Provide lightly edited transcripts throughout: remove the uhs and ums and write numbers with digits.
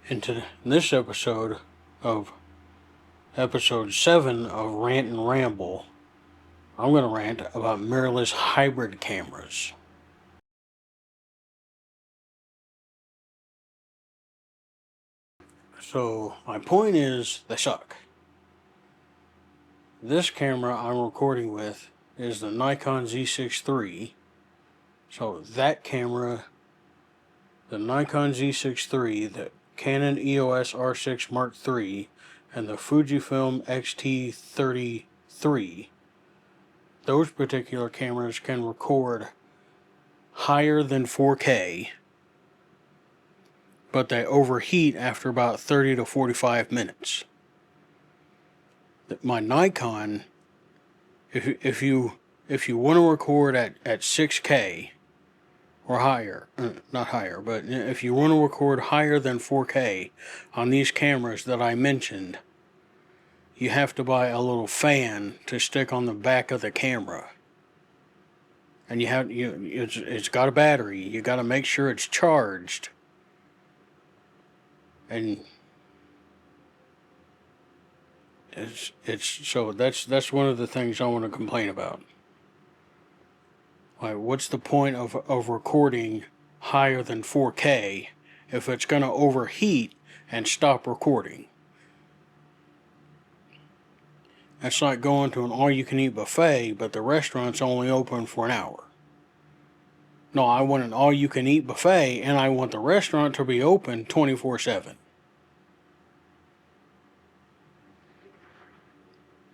Into this episode of episode 7 of Rant N Ramble, I'm going to rant about mirrorless hybrid cameras. So, my point is, they suck. This camera I'm recording with is the Nikon Z6 III. So, that camera, the Nikon Z6 III, the Canon EOS R6 Mark III, and the Fujifilm X-T33, those particular cameras can record higher than 4K, but they overheat after about 30 to 45 minutes. My Nikon, if you want to record at 6K or higher, not higher, but if you want to record higher than 4K on these cameras that I mentioned, you have to buy a little fan to stick on the back of the camera. And it's got a battery. You got to make sure it's charged. And so that's one of the things I want to complain about. Like, what's the point of recording higher than 4K if it's going to overheat and stop recording? That's like going to an all-you-can-eat buffet, but the restaurant's only open for an hour. No, I want an all-you-can-eat buffet, and I want the restaurant to be open 24/7.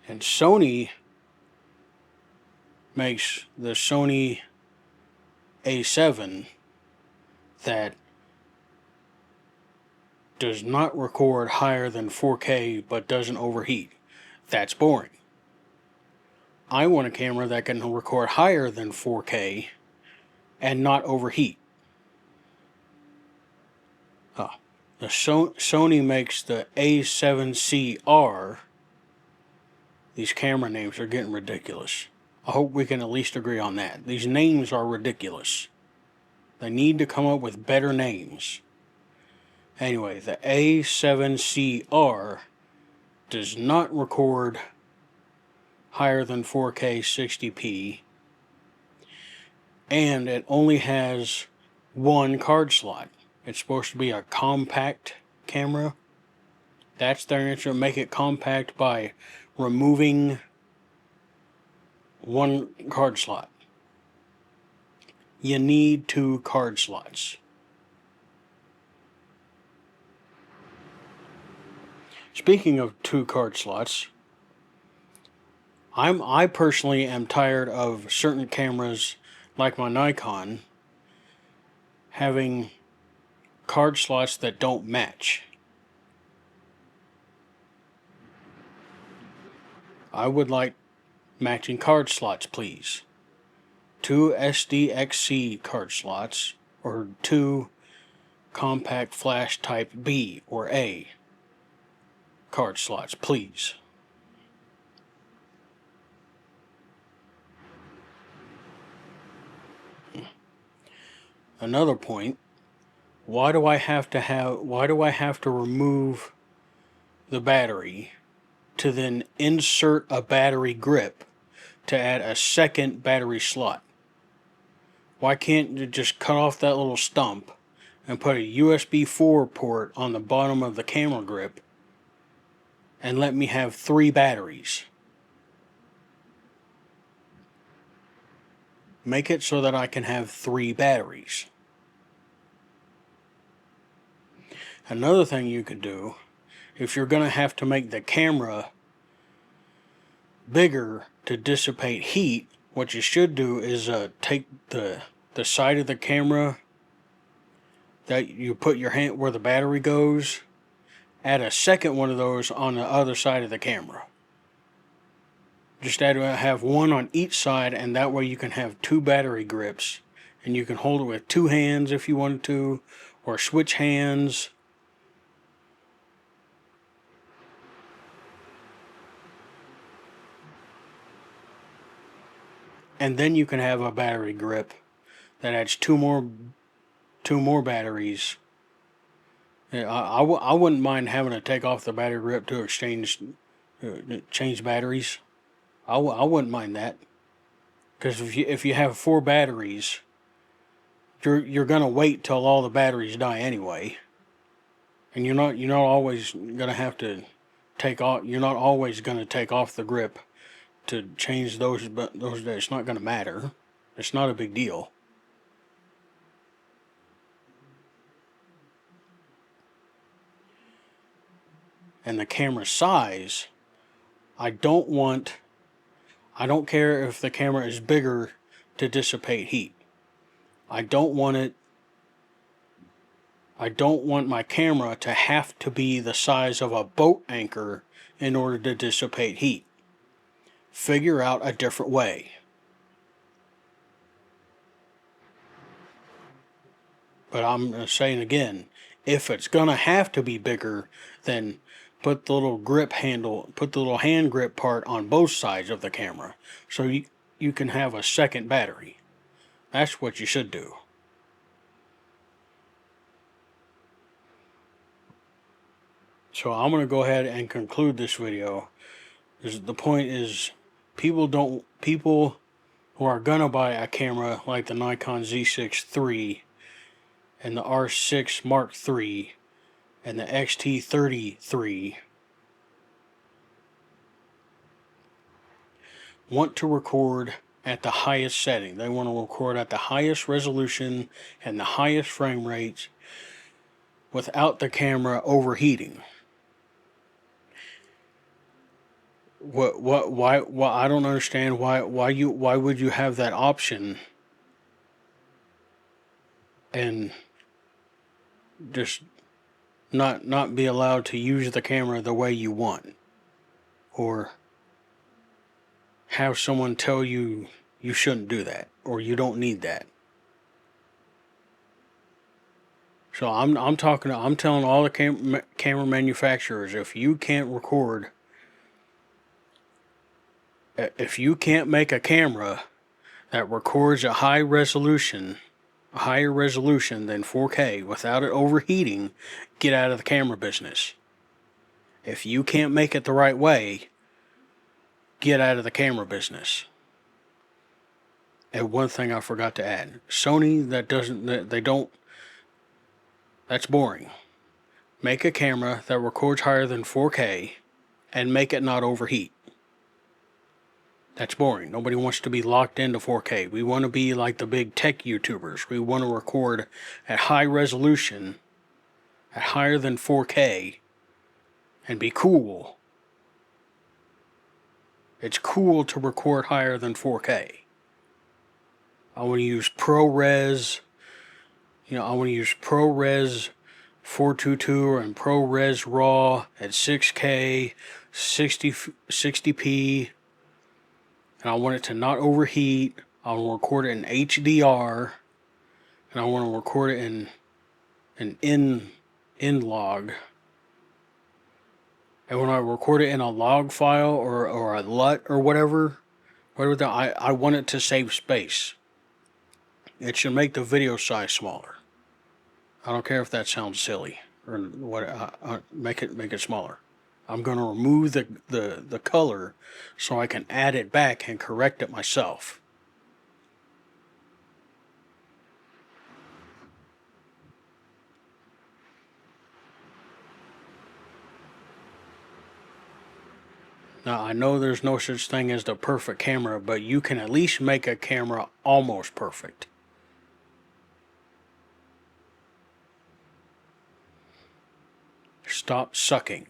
And Sony makes the Sony A7 that does not record higher than 4K but doesn't overheat. That's boring. I want a camera that can record higher than 4K and not overheat. The Sony makes the A7CR. These camera names are getting ridiculous. I hope we can at least agree on that. These names are ridiculous. They need to come up with better names. Anyway, the A7CR does not record higher than 4K 60p, and it only has one card slot. It's supposed to be a compact camera. That's their answer. Make it compact by removing one card slot. You need 2 card slots. Speaking of 2 card slots, I personally am tired of certain cameras like my Nikon having card slots that don't match. I would like matching card slots, please. 2 SDXC card slots or 2 compact flash type B or A card slots, please. Another point, why do I have to remove the battery to then insert a battery grip to add a second battery slot? Why can't you just cut off that little stump and put a USB 4 port on the bottom of the camera grip and let me have 3 batteries? Make it so that I can have 3 batteries. Another thing you could do, if you're going to have to make the camera bigger to dissipate heat, what you should do is take the side of the camera that you put your hand where the battery goes, add a second one of those on the other side of the camera. Just have one on each side, and that way you can have 2 battery grips, and you can hold it with 2 hands if you wanted to, or switch hands. And then you can have a battery grip that adds two more batteries Yeah, I wouldn't mind having to take off the battery grip to change batteries. I wouldn't mind that, because if you have 4 batteries, you're gonna wait till all the batteries die anyway, and you're not always gonna have to take off. You're not always gonna take off the grip to change those, but those it's not gonna matter. It's not a big deal. And the camera size, I don't care if the camera is bigger to dissipate heat. I don't want my camera to have to be the size of a boat anchor in order to dissipate heat. Figure out a different way. But I'm saying again, if it's gonna have to be bigger, then put the little hand grip part on both sides of the camera, so you can have a second battery. That's what you should do. So I'm gonna go ahead and conclude this video. The point is, people who are gonna buy a camera like the Nikon Z6 III and the R6 Mark III and the XT30 III want to record at the highest setting. They want to record at the highest resolution and the highest frame rates without the camera overheating. Why I don't understand why would you have that option and just not be allowed to use the camera the way you want, or have someone tell you you shouldn't do that or you don't need that. So I'm telling all the camera manufacturers, if you can't make a camera that records a higher resolution than 4K without it overheating, get out of the camera business. If you can't make it the right way, get out of the camera business. And one thing I forgot to add, Sony, that's boring. Make a camera that records higher than 4K and make it not overheat. That's boring. Nobody wants to be locked into 4K. We want to be like the big tech YouTubers. We want to record at high resolution, at higher than 4K, and be cool. It's cool to record higher than 4K. I want to use ProRes. I want to use ProRes 422 and ProRes RAW at 6K, 60p. And I want it to not overheat. I want to record it in HDR, and I want to record it in an in-log. And when I record it in a log file or a LUT or whatever I want it to save space. It should make the video size smaller. I don't care if that sounds silly or what. Make it smaller. I'm going to remove the color so I can add it back and correct it myself. Now, I know there's no such thing as the perfect camera, but you can at least make a camera almost perfect. Stop sucking.